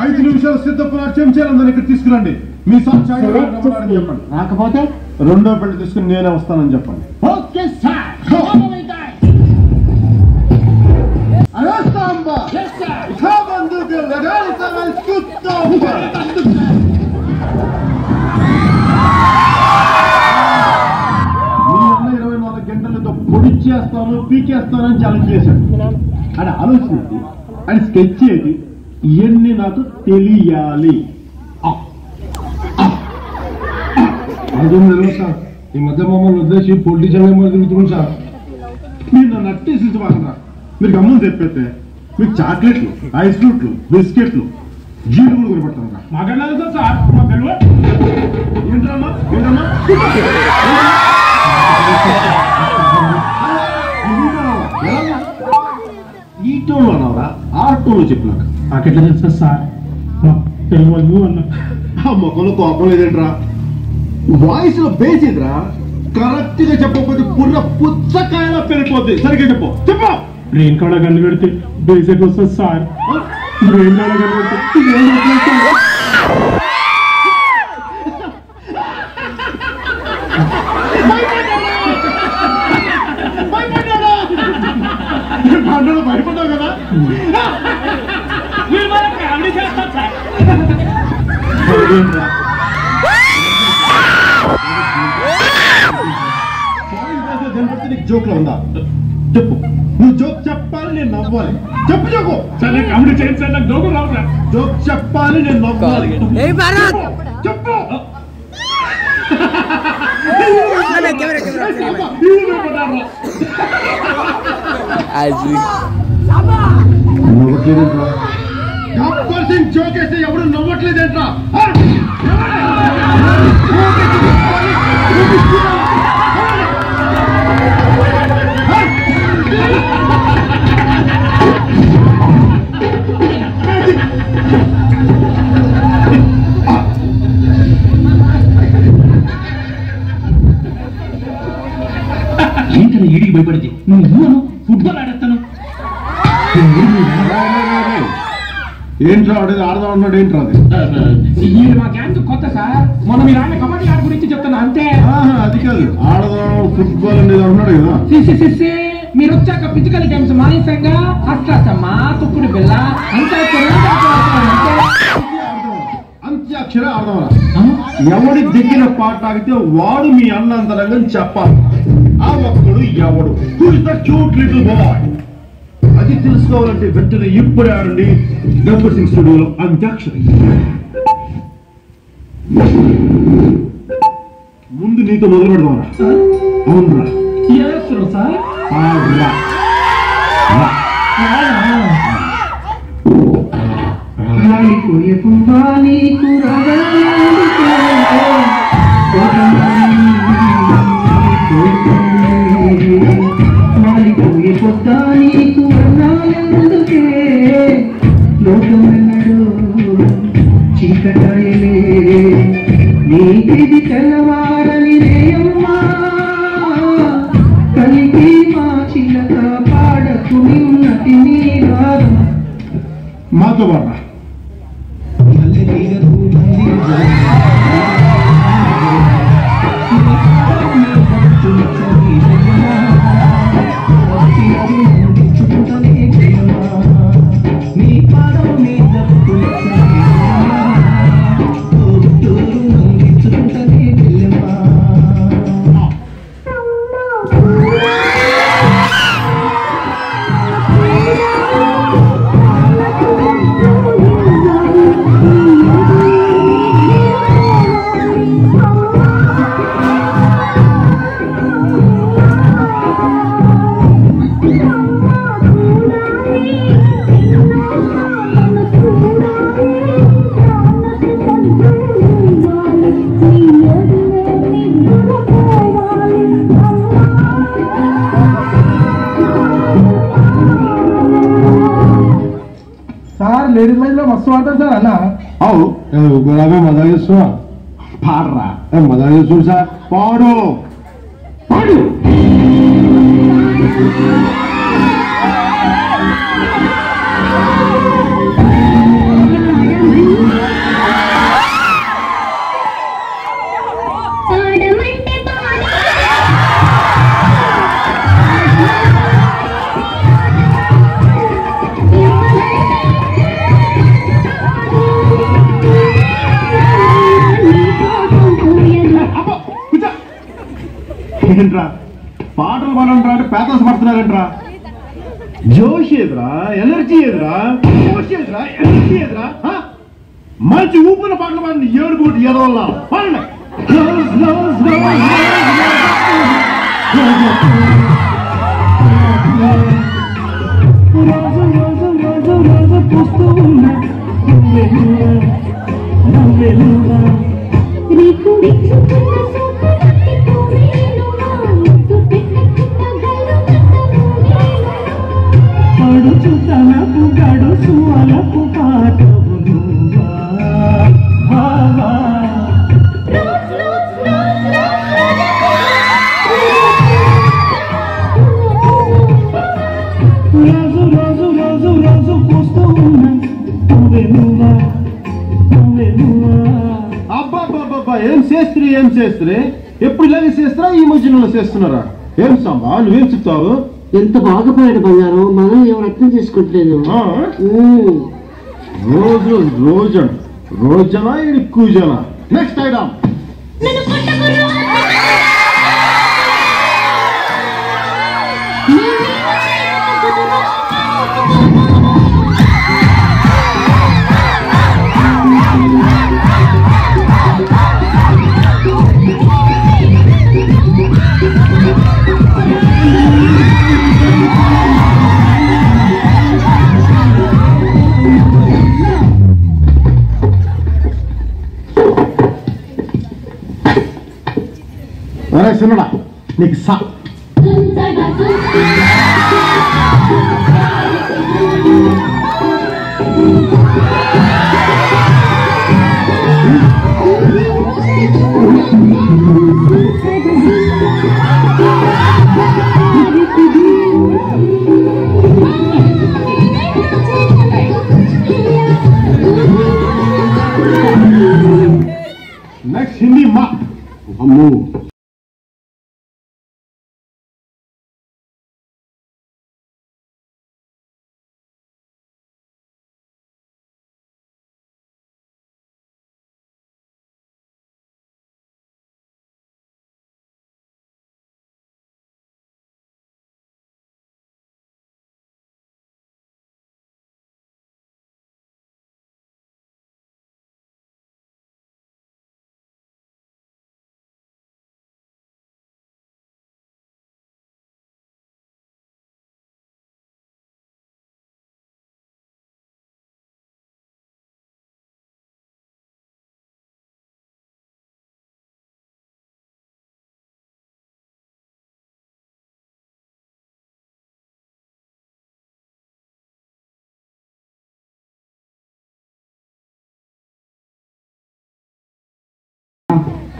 5 నిమిషాలు సిద్ధపున చెంచాలందరినీ ఇక్కడ తీసుకురండి. మీ సాక్షాన్ని చెప్పండి. రాకపోతే రెండో పెళ్లి తీసుకుని నేనే వస్తానని చెప్పండి. Okay sir. మీ అన్న 24 గంటలతో పొడి చేస్తాను పీకేస్తానని ఛాలెంజ్ చేశాడు. అని ఆలోచించి అని స్కెచ్ చేసి ఇవన్నీ నాకు తెలియాలి. అర్థం లేదు సార్. ఈ మధ్య మమ్మల్ని ఉద్దేశి పొలిటీషియన్ నెంబర్ తిరుగుతుంది సార్. మీరు నన్ను అట్టేసి బాగా మీరు గమ్ములు చెప్పేస్తే మీకు చాక్లెట్లు, ఐస్ ఫ్రూట్లు, బిస్కెట్లు, జీడుగులు కొనపడతాను రా. మాట్లాడలేదు సార్. ఏంటమ్మా ఏంటమ్మా ఈ టోన్లో అన్నావరా ఆ టోన్లో చెప్పినాక నాకెట్లా తెలుసా సార్? తెలియదు అన్న. ఆ మొక్కలో కోపం లేదేంట్రా? వాయిస్ లో బేస్ ఇదిరా. కరెక్ట్ గా చెప్పకపోతే పుర్ర పుచ్చకాయలా పెరిగిపోద్ది. సరిగ్గా చెప్పు చెప్పు. బ్రెయిన్ కాడ కన్ను పెడితే బేస్ ఎక్కడ వస్తుంది సార్? బ్రెయిన్ కాడ కన్ను పెడితే భయపడ్డావు కదా. జోక్ లో ఉందా? చెప్పు. నువ్వు జోక్ చెప్పాలి, నేను నవ్వాలి. చెప్పు జోకు. సరే కామెడీ చేయండి సార్. నాకు జోకు రావురా. జోక్ చెప్పాలి, నేను నవ్వాలి. చెప్పు. నవ్వట్లేదేంట్రా? జోక్ వేస్తే ఎవరు నవ్వట్లేదేంట్రా? ఏంటన్నా ఈడికి భయపడితే నువ్వు ఫుట్బాల్ ఆడేస్తాను. ఏంట్రా ఆడేది? ఆడదా ఉన్నాడు ఏంట్రా? అది మా గ్యాంగ్ కొత్త సార్. మనం మీరు ఆడే కబడ్డీ ఆట గురించి చెప్తున్నా అంతే. అది కాదు, ఆడదాం ఫుట్బాల్ అనేది ఉన్నాడు కదా. మీరు వచ్చాక ఫిజికల్ గేమ్స్ మానేసంగా అష్టాచమ్మ, తుక్కుడు బిళ్ళ, అంత్యాక్షర ఆడదామరా. ఎవడి దిగిన పాట ఆగితే వాడు మీ అన్నంతరంగా చెప్పాలి. ఆ ఒక్కడు ఎవడు? Cute little boy. అది తెలుసుకోవాలంటే వెంటనే ఇప్పుడే ఆడండి గబ్బర్ సింగ్ స్టూడియోలో అంత్యాక్షరి. ముందు నీతో మొదలు పెడదామరా. అవునరా సార్. చీకటాయలే నీకిది తెల్లవారని రేయమ్మా, కలికి మా చిలక పాడకు నిన్నటి నీరాదు. మాతో పాట लेडीज लाइन मस्त वाटत सर अला गुलाबी मजा చేస్తున్నా పాడరా మజా చేస్తున్నా సార్ పాడు పాడు ఏంట్రా పాటలు పాడంట్రా అంటే పేదలు పడుతున్నారంట్రా జోష్ ఏదిరా ఎనర్జీ ఏదిరా జోష్ ఏదిరా ఎనర్జీ ఏదిరా మంచి ఊపిన పాటలు పాడండి ఏడుకోటి ఎదవల్ల పాడండి పడుచు తనపు గడుసు అలపు పాటవును రోజు రోజు రోజు రోజు పూస్తూ ఉన్నా నువ్వెనువా అబ్బాబ్బాబ్బా ఏం చేస్త్రీ ఎప్పుడు ఇలాగే చేస్తారా ఈ మధ్యలో చేస్తున్నారా ఏం సాంబా నువ్వేం చెప్తావు ఎంత బాగా పోయాడు బంగారం మనం ఎవరు అర్థం చేసుకోవట్లేదు రోజనా ఇది కూజనా నెక్స్ట్ ఐటమ్ అరే చిన్నడా నీకు నెక్స్ట్ హిందీ మా అమ్మో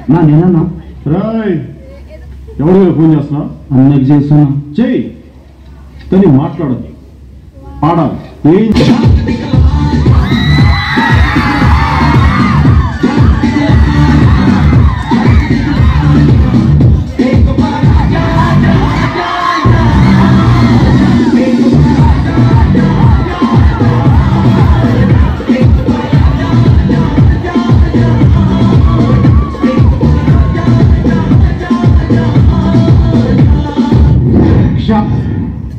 నేనన్నా రాయ్ ఎవరు ఫోన్ చేస్తున్నా అన్నకి చేస్తున్నా చెయ్యి కానీ మాట్లాడదు పాడాలి ఏం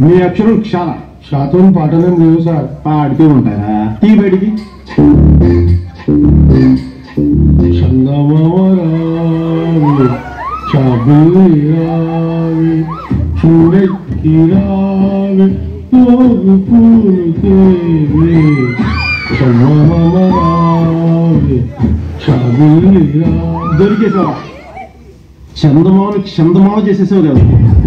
మీ అక్షరం క్షార శాతం పాటలేం లేవు సార్ పాడితే ఉంటారా తీ బయటికి చందమారావి చాబిరావి చూడెక్కిరావి తోగు పూలు తేవి చందమారావి చాబిరావి దొరికేసావా చందమాను చందమాను చేసేసావు కదా